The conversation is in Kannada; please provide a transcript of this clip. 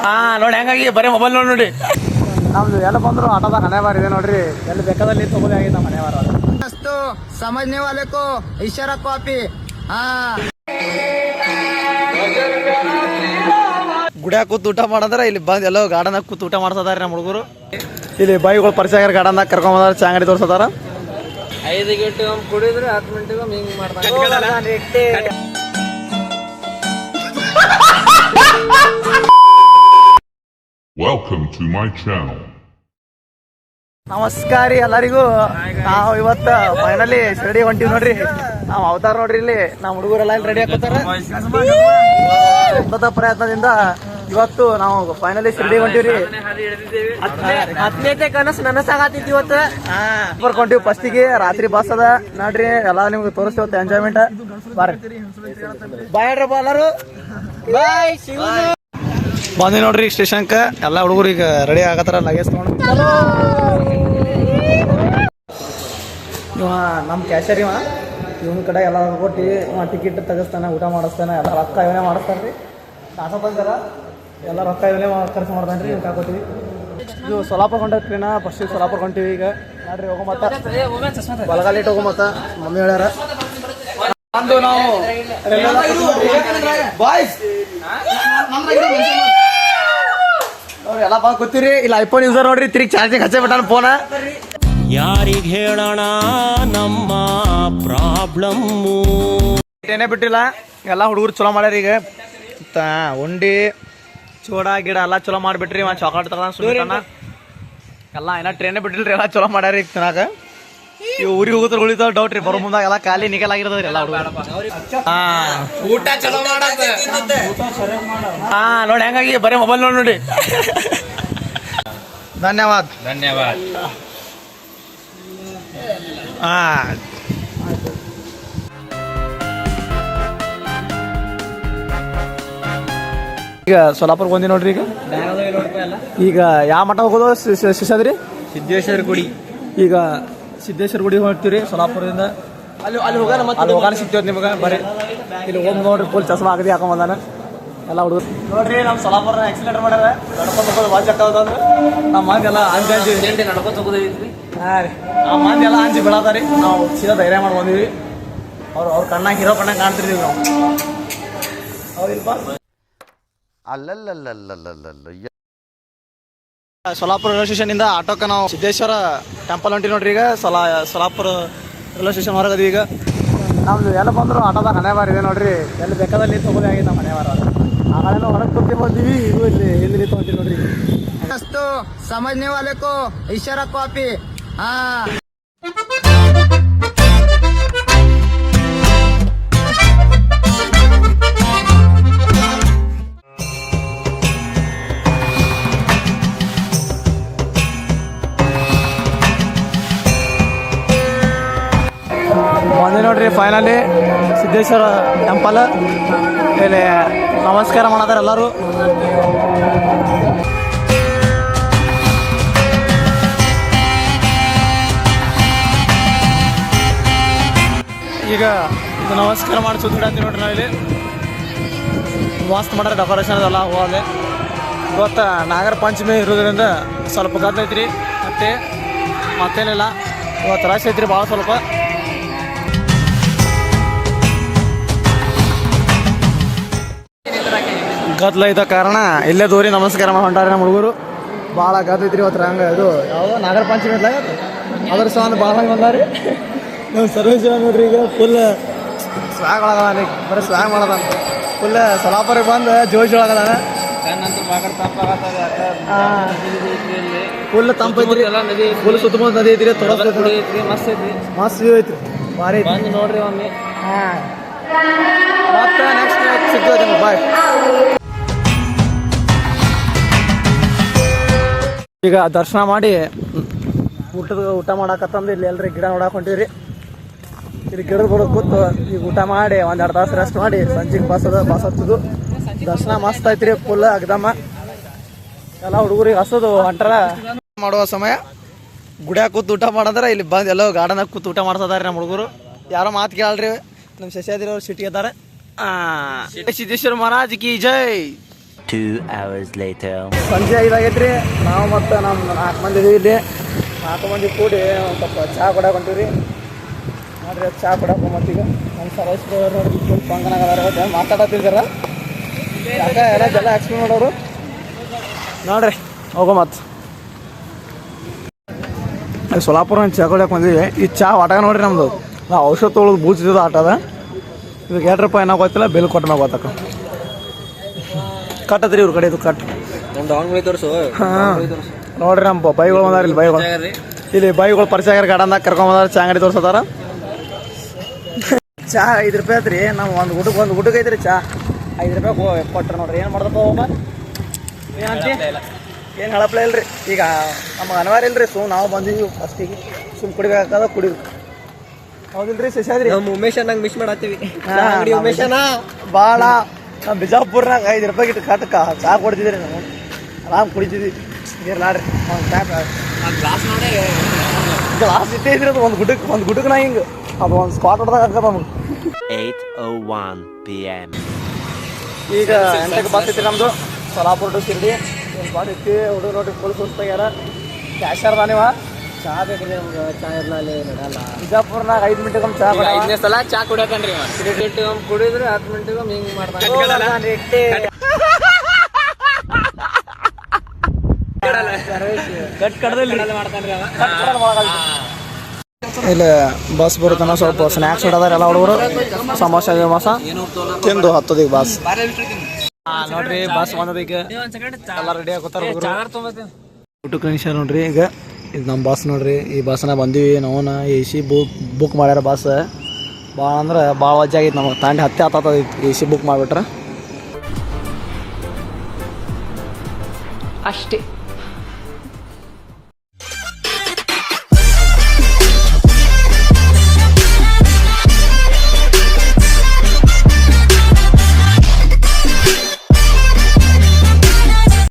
ಹಾ ನೋಡಿ ಹೆಂಗಾಗಿ ಬರೀ ಮೊಬೈಲ್ ನೋಡಿ ನಮ್ದು ಎಲ್ಲ ಬಂದ್ರು ಆಟೋದಾಗ ಹಣೆ ಬಾರ ಇದೆ ನೋಡ್ರಿ ಎಲ್ಲಿ ಬೇಕಾದಲ್ಲಿ ತಗೋದೇ ಆಗಿದೆ ನಮ್ಮ ಹಣೆ ಬಾರ ಅಷ್ಟು ಸಮಜ್ನೆ ವಾಲೆ ಕೋ ಇಶಾರಾ ಕಾಪಿ ಗುಡಿಯಾಗ ಕೂತು ಊಟ ಮಾಡಂದ್ರೆ ಇಲ್ಲಿ ಬಂದು ಎಲ್ಲೋ ಗಾರ್ಡನ್ದಾಗ ಕೂತು ಊಟ ಮಾಡ್ಸದಾರ ನಮ್ಮ ಹುಡುಗರು ಇಲ್ಲಿ ಬಾಯಿಗಳು ಪರಿಚಯ ಆಗ್ಯಾರ ಗಾರ್ಡನ್ದಾಗ ಕರ್ಕೊಂಬಂದಾರ ಚಾಂಗಡಿ ತೋರ್ಸದಾರ 5 ಗಂಟೆಗೆ ಕುಡಿದ್ರೆ 10 ಮಿನಿಟ್ಗೆ ಹಿಂಗ್ ಮಾಡ್ತಾರೆ. Welcome to my channel. ನಮಸ್ಕಾರ ಎಲ್ಲರಿಗೂ. ನಾವು ಇವತ್ತು ಫೈನಲಿ ರೆಡಿ ಹೊಂಟಿವಿ ನೋಡ್ರಿ. ನಾವು ಅವತಾರ ನೋಡ್ರಿ ಇಲ್ಲಿ ನಮ್ಮ ಹುಡುಗರೆಲ್ಲ ಇಲ್ಲಿ ರೆಡಿ ಹಾಕೋತಾರ. ಪ್ರಯತ್ನದಿಂದ ಇವತ್ತು ನಾವು ಫೈನಲಿ ಶಿರ್ಡಿ ಹೊಂಟಿವ್ರಿ. 10ನೇ ಕನಸು ನನಸಾಗತ್ತಿತ್ತು ಇವತ್ತು. ಬರ್ಕೊಂತೀವಿ ಫಸ್ಟಿಗೆ ರಾತ್ರಿ ಬಸ್ ಅದ ನೋಡ್ರಿ ಎಲ್ಲ ನಿಮ್ಗೆ ತೋರಿಸ್ತೇವತ್ತು ಎಂಜಾಯ್ಮೆಂಟ್. ಬಾರಿ ಬಾಯ್ ಹೇಳ್ರಪ್ಪ ಎಲ್ಲರೂ ಬಾಯ್. ಬಂದಿ ನೋಡ್ರಿ ಸ್ಟೇಷನ್ಕ ಎಲ್ಲ ಹುಡುಗರು ಈಗ ರೆಡಿ ಆಗತ್ತಾರ ಲಗೇಜ್ ತಗೊಂಡು. ಇವ ನಮ್ಮ ಕ್ಯಾಶರ್ ಇವನ ಕಡೆ ಎಲ್ಲ ಕೊಟ್ಟು ಟಿಕೆಟ್ ತೆಗಿಸ್ತಾನೆ, ಊಟ ಮಾಡಿಸ್ತಾನೆ, ಎಲ್ಲ ರೊಕ್ಕ ಇವನೇ ಮಾಡಿಸ್ತಾನೆ. ಟಾಟಾ ಬಂದಾರ ಎಲ್ಲ ರೊಕ್ಕ ಇವನೇ ಖರ್ಚು ಮಾಡ್ತಾನೆ ರೀ. ಊಟ ಹಾಕೋತೀವಿ. ಇದು ಸೊಲಾಪುರ ಕೊಂಡೀನ ಫಸ್ಟ್ ಸೊಲಾಪುರ ಕೊಂತೀವಿ ಈಗ ನೋಡ್ರಿ. ಹೋಗೋ ಮತ್ತ ಬಲಗಾಲಿಟ್ಟು ಹೋಗೋ ಮತ್ತ ಮಮ್ಮಿ ಹೇಳ್ಯಾರ ಅಂದು ನಾವು ಬಾಯ್ಸ್ ನೋಡ್ರಿ ಎಲ್ಲ ಬಂದು ಕೂತೀರಿ. ಇಲ್ಲಿ ಐಫೋನ್ ಯೂಸರ್ ನೋಡ್ರಿ ತಿರುಗಿ ಚಾರ್ಜಿಂಗ್ ಹಚ್ಚೇ ಬಿಟ್ಟಾನ ಫೋನ. ಯಾರಿಗೆ ಹೇಳೋಣ ನಮ್ಮ ಪ್ರಾಬ್ಲಮ್ಮು ಏನೇ ಬಿಟ್ಟಿಲ್ಲ. ಎಲ್ಲ ಹುಡುಗರು ಚಲೋ ಮಾಡ್ಯಾರ ಈಗ. ಉಂಡಿ ಚೂಡ ಗಿಡ ಎಲ್ಲ ಚಲೋ ಮಾಡಿಬಿಟ್ರಿ. ಒಂದು ಚಾಕ್ಲೇಟ್ ತಗೊಂಡು ಸುತ್ತಾನ ಎಲ್ಲ ಏನ ಟ್ರೇನೇ ಬಿಟ್ಟಿಲ್ರಿ. ಎಲ್ಲ ಚಲೋ ಮಾಡ್ಯಾರ ಈಗ ತಿನ್ನಾಕ. ಇವು ಊರಿಗೆ ಹೋಗೋದ್ರ ಉಳಿತಾವ ಡೌಟ್ ರೀ. ಬರೋ ಮುಂದಾಗ ಎಲ್ಲ ಖಾಲಿ ನಿಕಲ್ ಆಗಿರೋದ್ರಿ ಎಲ್ಲ ಹುಡುಗರು. ಊಟ ಚಲೋ ಮಾಡತ್ತೆ. ಹಾ ನೋಡಿ ಹೆಂಗಾಗಿ ಬರೀ ಮೊಬೈಲ್ ನೋಡಿ. ಧನ್ಯವಾದ ಧನ್ಯವಾದ. ಹಾ ಈಗ ಸೊಲಾಪುರ್ ಬಂದಿ ನೋಡ್ರಿ. ಈಗ ಯಾವ ಮಠ ಹೋಗೋದು ಶಿಷ್ಯಾದ್ರಿ? ಸಿದ್ದೇಶ್ವರ ಗುಡಿ. ಈಗ ಸಿದ್ದೇಶ್ವರ ಗುಡಿ ಹೋಗ್ತೀವಿ ಸೊಲಾಪುರದಿಂದ. ಅಲ್ಲಿ ಹೋಗಾನ ಸಿಗ್ತೇವೆ ನಿಮ್ಗೆ. ಬರೀ ಇಲ್ಲಿ ಹೋಗಿ ನೋಡ್ರಿ ಫುಲ್ ಚಸ್ಮಾ ಆಗದಿ ಹಾಕೊಂಬಂದಾನ ಎಲ್ಲ ಹುಡುಗರು ನೋಡ್ರಿ. ನಮ್ಮ ಸೊಲಾಪುರ ಆಕ್ಸಿಲೇಟರ್ ಮಾಡ್ಯಾರ. ನಡ್ಕೊಂಡು ಹೋಗೋದು ಭಾಳ ಚಕ್ಕ ಅಂದ್ರೆ ನಮ್ಮ ಮಂದಿ ಎಲ್ಲ ಅಂಜಿ ನಡ್ಕೊಂಡು ಹೋಗೋದೈತ್ರಿ. ಹಾಂ ರೀ. ಆ ಮಂದಿ ಎಲ್ಲ ಅಂಜಿ ಬೀಳತಾರಿ. ನಾವು ಸೀದಾ ಧೈರ್ಯ ಮಾಡಿ ಬಂದೀವಿ. ಅವ್ರ ಕಣ್ಣಾಗ ಹೀರೋ ಕಣ್ಣಾಗ ಕಾಣ್ತಿರ್ತೀವಿ ನಾವು. ಹೌದಿಲ್ಪ? ಸೊಲಾಪುರ ರೈಲ್ವೆ ಸ್ಟೇಷನ್ ಇಂದ ಆಟೋಕ್ಕೆ ನಾವು ಸಿದ್ದೇಶ್ವರ ಟೆಂಪಲ್ ಹೊಂಟಿ ನೋಡ್ರಿ. ಈಗ ಸೊಲಾಪುರ ರೈಲ್ವೆ ಸ್ಟೇಷನ್ ಹೊರಗದಿ. ಈಗ ನಮ್ದು ಎಲ್ಲ ಬಂದ್ರು ಆಟೋದಾಗ ಹಣೆ ಬಾರ ಇದೆ ನೋಡ್ರಿ. ಎಲ್ಲಿ ಬೇಕಾದಲ್ಲಿ ತಗೋದೇ ಆಗಿದೆ ನಮ್ಮ ಹಣೆ ಬಾರ. ಆಗಳೇನೋ ಹೊರಗೆ ತುಂಬಿ ಬಂದೀವಿ. ಇದು ಇಲ್ಲಿ ಹಿಂದೆ ತೊಗೊಂತೀವಿ ನೋಡ್ರಿ. ಅಷ್ಟು ಸಮಜ್ನೆ ವಾಲೆ ಕೋ ಇಶಾರಾ ಕಾಪಿ. ಹಾ ಬಂದೆ ನೋಡ್ರಿ ಫೈನಲಿ ಸಿದ್ದೇಶ್ವರ ಟೆಂಪಲ್. ಇಲ್ಲಿ ನಮಸ್ಕಾರ ಮಾಡತಾರ ಎಲ್ಲರೂ. ಈಗ ಇದು ನಮಸ್ಕಾರ ಮಾಡಿ ಸುತ್ತಾಡ್ತೀವಿ ನೋಡ್ರಿ. ನಾವಿಲ್ಲಿ ಮಸ್ತ್ ಮಾಡ್ರೆ ಡೆಕೋರೇಷನ್ ಅದೆಲ್ಲ ಹೋದೆ. ಇವತ್ತು ನಾಗರ ಪಂಚಮಿ ಇರೋದ್ರಿಂದ ಸ್ವಲ್ಪ ಗದ್ದೈತ್ರಿ. ಮತ್ತೇನಿಲ್ಲ ಇವತ್ತು ರಶ್ ಐತ್ರಿ ಭಾಳ ಸ್ವಲ್ಪ. ಗದ್ಲ ಇದ್ದ ಕಾರಣ ಇಲ್ಲೇ ದೂರಿ ನಮಸ್ಕಾರ ಮಾಡಿ ಹೊಂಟಾರೆ ನಮ್ಮ ಹುಡುಗರು. ಭಾಳ ಗದ್ದೈತ್ರಿ ಇವತ್ತು. ಹಂಗೆ ಇದು ಯಾವುದೋ ನಾಗರ ಪಂಚಮಿ ಇಲ್ಲ ಅದ್ರ ಸಹ ಒಂದು ಭಾಳ ಹಂಗೆ ಬಂದಾರಿ. ನಮ್ಮ ಸರ್ವೇಶ್ ನೋಡ್ರಿ ಈಗ ಫುಲ್ ಸ್ವಾಗ್ ಒಳಗದಾನ. ಬರೀ ಸ್ವಾಗ್ ಮಾಡೋದ ಫುಲ್ ಸೊಲಾಪುರಿಗೆ ಬಂದು ಜೋಶ್ ಒಳಗದಾನ. ಫುಲ್ ತಂಪೈತ್ರಿ. ಫುಲ್ ಸುತ್ತಮುತ್ತ ನದಿ ಐತ್ರಿ. ಮಸ್ತ್ ವ್ಯೂ ಐತ್ರಿ. ಭಾರಿ ನೋಡ್ರಿ ಒಮ್ಮೆ. ಹಾಂ ಮತ್ತೆ ನೆಕ್ಸ್ಟ್ ಸಿಗ್ತದೆ. ಬಾಯ್. ಈಗ ದರ್ಶನ ಮಾಡಿ ಊಟ ಮಾಡಕತ್ತಂದು ಇಲ್ಲಿ ಎಲ್ರಿ ಗಿಡ ನೋಡಕ್ಕೆ ಹೊಂಟಿವ್ರಿ. ಇಲ್ಲಿ ಗಿಡದ ಬರೋದು ಕೂತು ಈಗ ಊಟ ಮಾಡಿ 1-2 ತಾಸು ರೆಸ್ಟ್ ಮಾಡಿ ಸಂಜೆಗೆ ಬಸ್ ಹಚ್ಚೋದು. ದರ್ಶನ ಮಸ್ತ್ ಐತ್ರಿ ಫುಲ್ ಅಗ್ದಮ್ಮ. ಎಲ್ಲ ಹುಡುಗರಿಗೆ ಹಸೋದು ಹೊಂಟಾರ. ಮಾಡುವ ಸಮಯ ಗುಡಿಯಾಗ ಕೂತು ಊಟ ಮಾಡಂದ್ರೆ ಇಲ್ಲಿ ಬಂದು ಎಲ್ಲೋ ಗಾರ್ಡನಾಗ ಕೂತು ಊಟ ಮಾಡ್ಸದಾರೆ ನಮ್ಮ ಹುಡುಗರು. ಯಾರೋ ಮಾತು ಕೇಳಲ್ರಿ. ನಮ್ಮ ಶಶಾದ್ರಿ ಅವ್ರು ಸಿಟ್ಟಿಗೆ ಇದ್ದಾರೆ. ಸಿದ್ದೇಶ್ವರ ಮಹಾರಾಜ್ ಕಿ ಜೈ. 2 hours later. ಸಂಜೆ 5 ಆಗೈತ್ರಿ. ನಾವು ಮತ್ತು ನಮ್ಮ 4 ಮಂದಿ ಇದೀವಿ ಇಲ್ಲಿ. 4 ಮಂದಿ ಕೂಡಿ ಒಂದು ಸ್ವಲ್ಪ ಚಹಾ ಕೊಡಕ್ಕೆ ಹೊಂಟೀವಿ ನೋಡ್ರಿ. ಚಹಾ ಕೊಡಕ್ಕೆ ಮತ್ತೀಗ ನಮ್ಮ ಸರ್ವೈಸ್ ನೋಡಿ ಫುಲ್ ಫಂಗನಾಗ ಮಾತಾಡತ್ತಿದ್ದಾರ. ಯಾಕೆ ಎಲ್ಲ ಎಕ್ಸ್ಪ್ಲೇನ್ ಮಾಡೋರು ನೋಡ್ರಿ. ಹೋಗೋ ಮತ್ತು ಸೊಲಾಪುರ ಚಹಾ ಕೊಡಕ್ಕೆ ಬಂದಿವಿ. ಈ ಚಹಾ ಆಟ ನೋಡ್ರಿ ನಮ್ಮದು. ನಾವು ಔಷಧ ತೊಗೊಳೋದು ಬೂಚಿದ್ದು ಆಟ ಅದ. ಇದಕ್ಕೆ 2 ರೂಪಾಯಿ ಏನೋ ಗೊತ್ತಿಲ್ಲ, ಬಿಲ್ ಕೊಟ್ಟ ಮ್ಯಾಗ ಗೊತ್ತಕ್ಕ ಕಟ್ಟದ್ರಿ ಇವ್ರ ಕಡೆ. ಇದು ಕಟ್ ಹಾಂ ನೋಡ್ರಿ. ನಮ್ಮ ಬೈಗಳು ಬಂದಾರ ಇಲ್ಲಿ. ಬೈಗಳು ಪರಿಚಯ ಆಗ್ಯಾರ. ಗಾರ್ಡನ್ದಾಗ ಕರ್ಕೊಂಬಂದಾರ. ಚಾ ಅಂಗಡಿ ತೋರ್ಸತ್ತಾರ. ಚಾ 5 ರೂಪಾಯಿ ಐತ್ರಿ. ನಾವು ಒಂದು ಗುಡ್ಡಕ್ಕೆ ಐತ್ರಿ ಚಾ 5 ರೂಪಾಯಿ ಕೊಟ್ರಿ ನೋಡ್ರಿ. ಏನು ಮಾಡ್ದಪ್ಪ ಹೋಗ ಏನಂತ ಏನು ಹೇಳಪ್ಲೇ ಇಲ್ರಿ. ಈಗ ನಮಗೆ ಅನಿವಾರ್ಯ ಇಲ್ರಿ. ನಾವು ಬಂದಿದ್ದೀವಿ ಫಸ್ಟಿಗೆ ಕುಡಿಬೇಕಾದ ಕುಡಿದು. ಹೌದಿಲ್ರಿ ಶಶಾದ್ರಿ? ಉಮೇಶ್ ನಂಗೆ ಮಿಸ್ ಮಾಡತ್ತೀವಿ. ಭಾಳ ನಮ್ಮ ಬಿಜಾಪುರ್ನಾಗ 5 ರೂಪಾಯಿ ಇಟ್ಟು ಕಟ್ಟಕ ಚಹಾ ಕೊಡ್ತಿದ್ರಿ. ನಾವು ಆರಾಮ್ ಕುಡಿತಿದ್ವಿ. ಇರ್ಲಾಡ್ರಿ ಗ್ಲಾಸ್ ಇಟ್ಟೇ ಇದ್ರಿ. ಅದು ಒಂದು ಗುಡ್ಡಕ್ಕೆ ನಾ ಹಿಂಗೆ ಅದು ಒಂದು ಸ್ಪಾಟ್ ಹೊಡೆದಾಗ ಆಗ್ತದ ನಮ್ಗೆ. 8:01 p.m. ಈಗ 8ಕ್ಕೆ ಬಸ್ ಐತಿ ನಮ್ಮದು ಸೊಲಾಪುರ ಟು ಶಿರ್ಡಿ. ಒಂದು ಸ್ಪಾಟ್ ಐತಿ. ಹುಡುಗ ನೋಡಿ ಫುಲ್ ಸುಸ್ತಾಗ್ಯಾರ. ಕ್ಯಾಶರ್ ನೀವ ಚಹಾ ಬೇಕ್ರಿ ನಮ್ಗೆ. ಚಹಾ ಇರ್ಲಿ ನಡಲ್ಲ. ಬಿಜಾಪುರ್ನಾಗ 5 ಮಿನಿಟ್ಗೊಮ್ಮೆ ಚಹಾ 5ನೇ ಸಲ ಚಾ ಕುಡಿಯತಾನ್ರಿ. ಕುಡಿದ್ರೆ 10 ಮಿನಿಟ್ಗೊಮ್ಮೆ ಹಿಂಗೆ ಮಾಡ್ತಾನೆ. ಇಲ್ಲ ಬಸ್ ಬರುತ್ತಾನ. ಸ್ವಲ್ಪ ಸ್ನ್ಯಾಕ್ಸ್ ಹೊಡದಾರ ಎಲ್ಲ ಹುಡುಗರು. ಸಮೋಸ ಗಿಮೋಸ ತಿಂದು ಹತ್ತದೀಗ ಬಸ್ ನೋಡ್ರಿ. ಬಸ್ ಬಂದದೀಗ ಎಲ್ಲ ರೆಡಿ ಆಗೋತಾರ. ಊಟಕ್ಕೆ ನಿಮಿಷ ನೋಡ್ರಿ. ಈಗ ಇದು ನಮ್ಮ ಬಸ್ ನೋಡ್ರಿ. ಈ ಬಸ್ನ ಬಂದೀವಿ ನಾವು. AC ಬುಕ್ ಮಾಡ್ಯಾರ. ಬಸ್ ಭಾಳ ಅಂದ್ರೆ ಭಾಳ ವಜ್ಜೆ ಆಗೈತೆ ನಮಗೆ. ತಾಂಡಿ ಹತ್ತೆ ಹತ್ತದ AC ಬುಕ್ ಮಾಡಿಬಿಟ್ರೆ ಅಷ್ಟೇ.